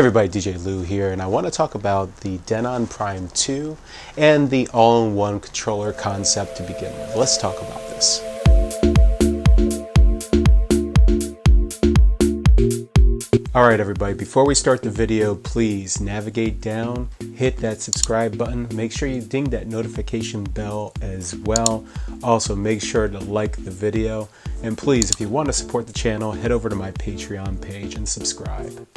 Everybody, DJ Lou here, and I want to talk about the Denon Prime 2 and the all-in-one controller concept to begin with. Let's talk about this. Alright everybody, before we start the video, please navigate down, hit that subscribe button, make sure you ding that notification bell as well. Also make sure to like the video, and please, if you want to support the channel, head over to my Patreon page and subscribe.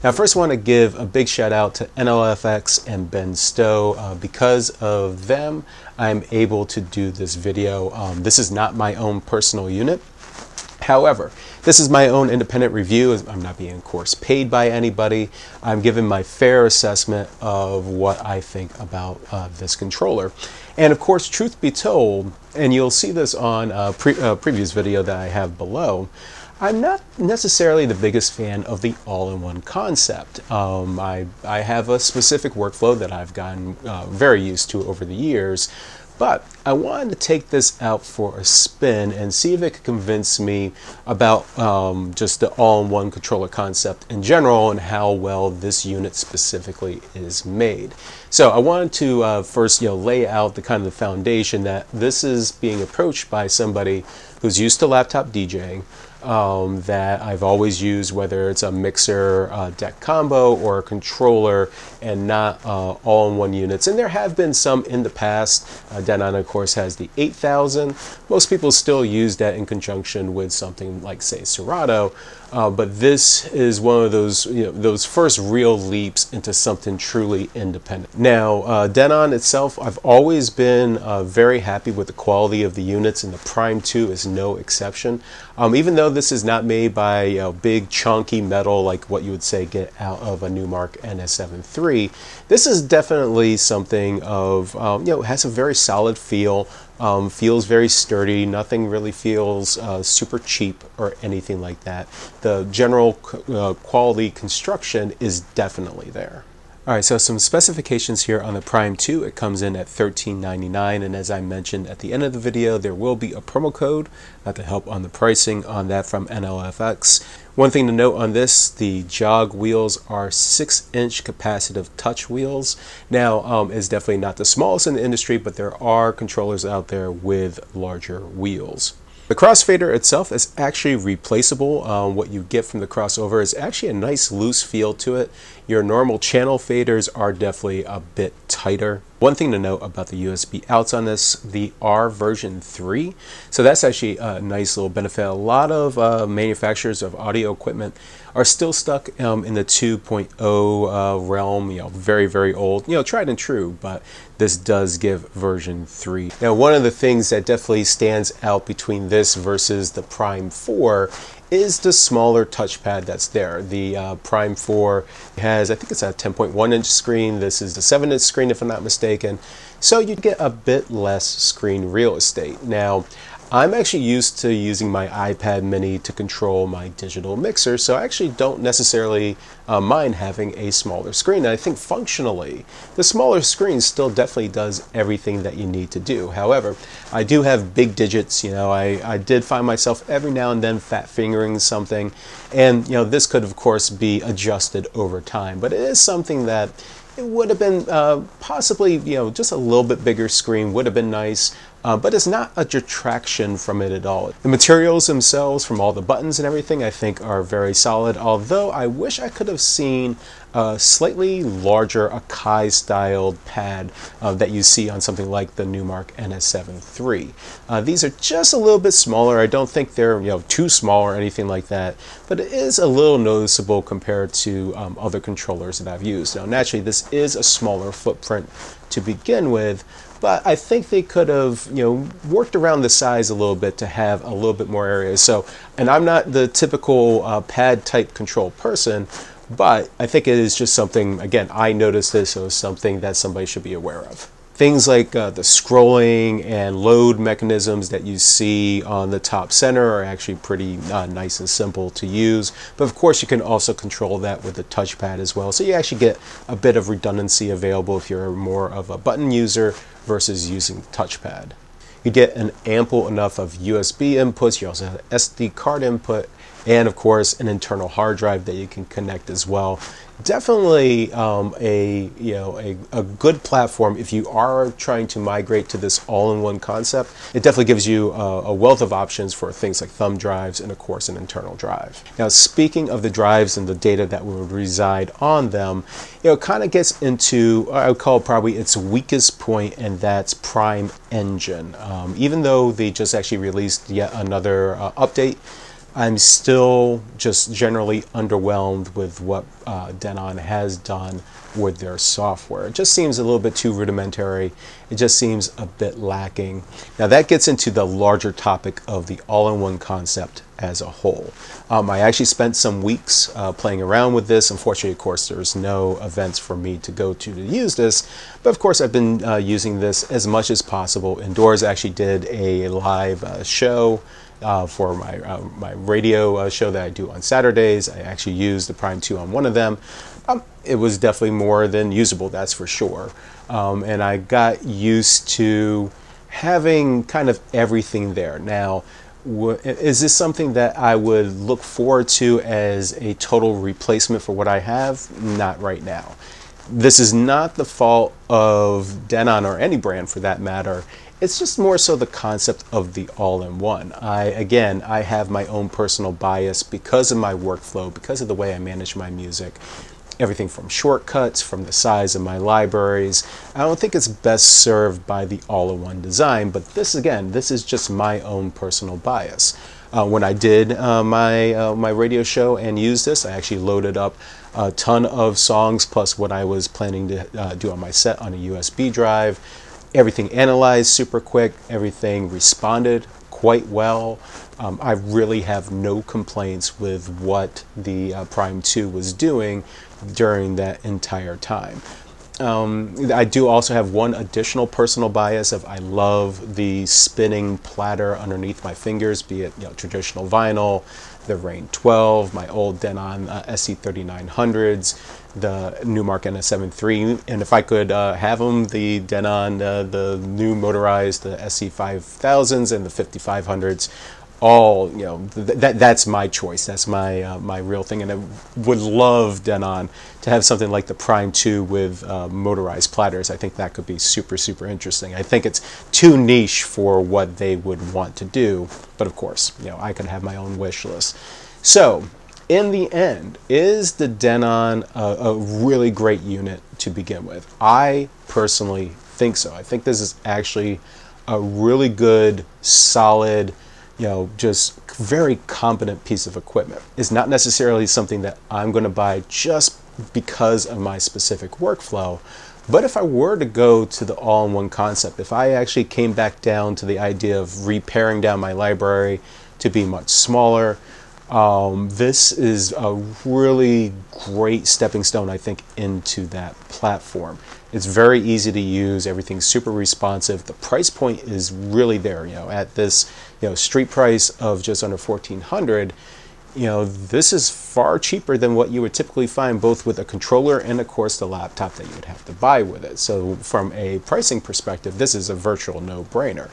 Now first I want to give a big shout out to NLFX and Ben Stowe. Because of them, I'm able to do this video. This is not my own personal unit. However, this is my own independent review. I'm not being, of course, paid by anybody. I'm giving my fair assessment of what I think about this controller. And of course, truth be told, and you'll see this on a previous video that I have below, I'm not necessarily the biggest fan of the all-in-one concept. I have a specific workflow that I've gotten very used to over the years. But I wanted to take this out for a spin and see if it could convince me about just the all-in-one controller concept in general and how well this unit specifically is made. So I wanted to first lay out the kind of the foundation that this is being approached by somebody who's used to laptop DJing, that I've always used, whether it's a mixer deck combo or a controller, and not all-in-one units. And there have been some in the past. Denon, of course, has the 8000. Most people still use that in conjunction with something like, say, Serato. But this is one of those, those first real leaps into something truly independent. Now, Denon itself, I've always been very happy with the quality of the units, and the Prime 2 is no exception. Even though this is not made by big chunky metal like what you would say get out of a Newmark NS7 III, this is definitely something of, has a very solid feel. Feels very sturdy. Nothing really feels super cheap or anything like that. The general quality construction is definitely there. Alright, so some specifications here on the Prime 2. It comes in at $13.99, and as I mentioned at the end of the video, there will be a promo code to help on the pricing on that from NLFX. One thing to note on this, the Jog Wheels are 6-inch capacitive touch wheels. Now, it's definitely not the smallest in the industry, but there are controllers out there with larger wheels. The crossfader itself is actually replaceable. What you get from the crossover is actually a nice loose feel to it. Your normal channel faders are definitely a bit tighter. One thing to note about the USB outs on this, the R version 3. So that's actually a nice little benefit. A lot of manufacturers of audio equipment are still stuck in the 2.0 realm, very, very old, tried and true, but this does give version 3. Now, one of the things that definitely stands out between this versus the Prime 4 is the smaller touchpad that's there. The Prime 4 has, I think it's a 10.1-inch screen. This is the 7-inch screen, if I'm not mistaken. So you get a bit less screen real estate. Now, I'm actually used to using my iPad mini to control my digital mixer, so I actually don't necessarily mind having a smaller screen. And I think functionally, the smaller screen still definitely does everything that you need to do. However, I do have big digits. I did find myself every now and then fat fingering something, and this could of course be adjusted over time, but it is something that it would have been possibly, just a little bit bigger screen would have been nice, but it's not a detraction from it at all. The materials themselves, from all the buttons and everything, I think are very solid, although I wish I could have seen a slightly larger Akai-styled pad that you see on something like the Newmark NS7 III. These are just a little bit smaller. I don't think they're too small or anything like that, but it is a little noticeable compared to other controllers that I've used. Now, naturally, this is a smaller footprint to begin with, but I think they could have, worked around the size a little bit to have a little bit more area. So, and I'm not the typical pad type control person, but I think it is just something, again, I noticed this, so it's something that somebody should be aware of. Things like the scrolling and load mechanisms that you see on the top center are actually pretty nice and simple to use. But of course, you can also control that with the touchpad as well. So you actually get a bit of redundancy available if you're more of a button user versus using the touchpad. You get an ample enough of USB inputs. You also have SD card input and of course an internal hard drive that you can connect as well. Definitely a good platform if you are trying to migrate to this all-in-one concept. It definitely gives you a wealth of options for things like thumb drives and of course an internal drive. Now, speaking of the drives and the data that will reside on them, it kind of gets into, I would call probably its weakest point, and that's Prime Engine. Even though they just actually released yet another update, I'm still just generally underwhelmed with what Denon has done with their software. It just seems a little bit too rudimentary. It just seems a bit lacking. Now that gets into the larger topic of the all-in-one concept as a whole. I actually spent some weeks playing around with this. Unfortunately, of course, there's no events for me to go to use this, but of course I've been using this as much as possible indoors. I actually did a live show for my radio show that I do on Saturdays. I actually used the Prime 2 on one of them. It was definitely more than usable, that's for sure. And I got used to having kind of everything there. Now, is this something that I would look forward to as a total replacement for what I have? Not right now. This is not the fault of Denon or any brand for that matter. It's just more so the concept of the all-in-one. I have my own personal bias because of my workflow, because of the way I manage my music. Everything from shortcuts, from the size of my libraries. I don't think it's best served by the all-in-one design, but this is just my own personal bias. When I did my radio show and used this, I actually loaded up a ton of songs plus what I was planning to do on my set on a USB drive. Everything analyzed super quick, everything responded quite well. I really have no complaints with what the Prime 2 was doing during that entire time. I do also have one additional personal bias of I love the spinning platter underneath my fingers, be it traditional vinyl, the Rain 12, my old Denon SC3900s, the Newmark NS7 III, and if I could have them, the Denon, the new motorized, the SC5000s and the 5500s, all, that's my choice. That's my real thing, and I would love Denon to have something like the Prime 2 with motorized platters. I think that could be super, super interesting. I think it's too niche for what they would want to do, but of course, I could have my own wish list. So, in the end, is the Denon a really great unit to begin with? I personally think so. I think this is actually a really good, solid, just very competent piece of equipment. It's not necessarily something that I'm going to buy just because of my specific workflow. But if I were to go to the all-in-one concept, if I actually came back down to the idea of reparing down my library to be much smaller, this is a really great stepping stone, I think, into that platform. It's very easy to use. Everything's super responsive. The price point is really there. At this street price of just under $1,400, this is far cheaper than what you would typically find, both with a controller and of course the laptop that you would have to buy with it. So from a pricing perspective, this is a virtual no-brainer.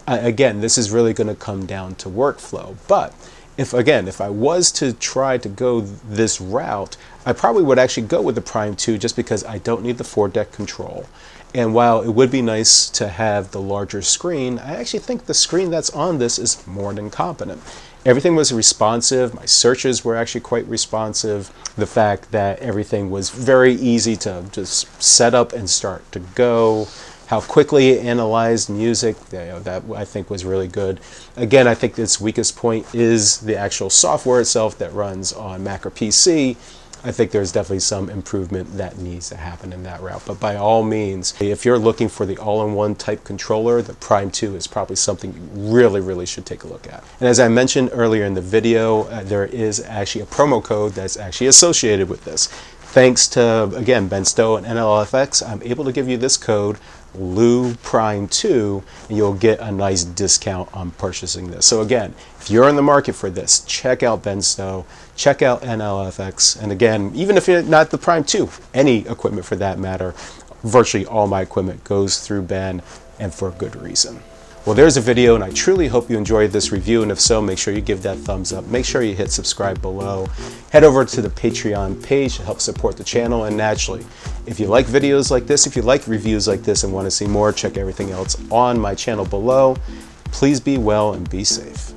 Again, this is really going to come down to workflow, but if I was to try to go this route, I probably would actually go with the Prime 2 just because I don't need the 4-deck control. And while it would be nice to have the larger screen, I actually think the screen that's on this is more than competent. Everything was responsive. My searches were actually quite responsive. The fact that everything was very easy to just set up and start to go. How quickly it analyzed music, that I think was really good. Again, I think its weakest point is the actual software itself that runs on Mac or PC. I think there's definitely some improvement that needs to happen in that route. But by all means, if you're looking for the all-in-one type controller, the Prime 2 is probably something you really, really should take a look at. And as I mentioned earlier in the video, there is actually a promo code that's actually associated with this. Thanks to, again, Ben Stowe and NLFX, I'm able to give you this code, Lou Prime 2, and you'll get a nice discount on purchasing this. So again, if you're in the market for this, check out Ben Stowe, check out NLFX, and again, even if you're not the Prime 2, any equipment for that matter, virtually all my equipment goes through Ben, and for good reason. Well, there's a video, and I truly hope you enjoyed this review, and if so, make sure you give that thumbs up. Make sure you hit subscribe below. Head over to the Patreon page to help support the channel, and naturally, if you like videos like this, if you like reviews like this and want to see more, check everything else on my channel below. Please be well and be safe.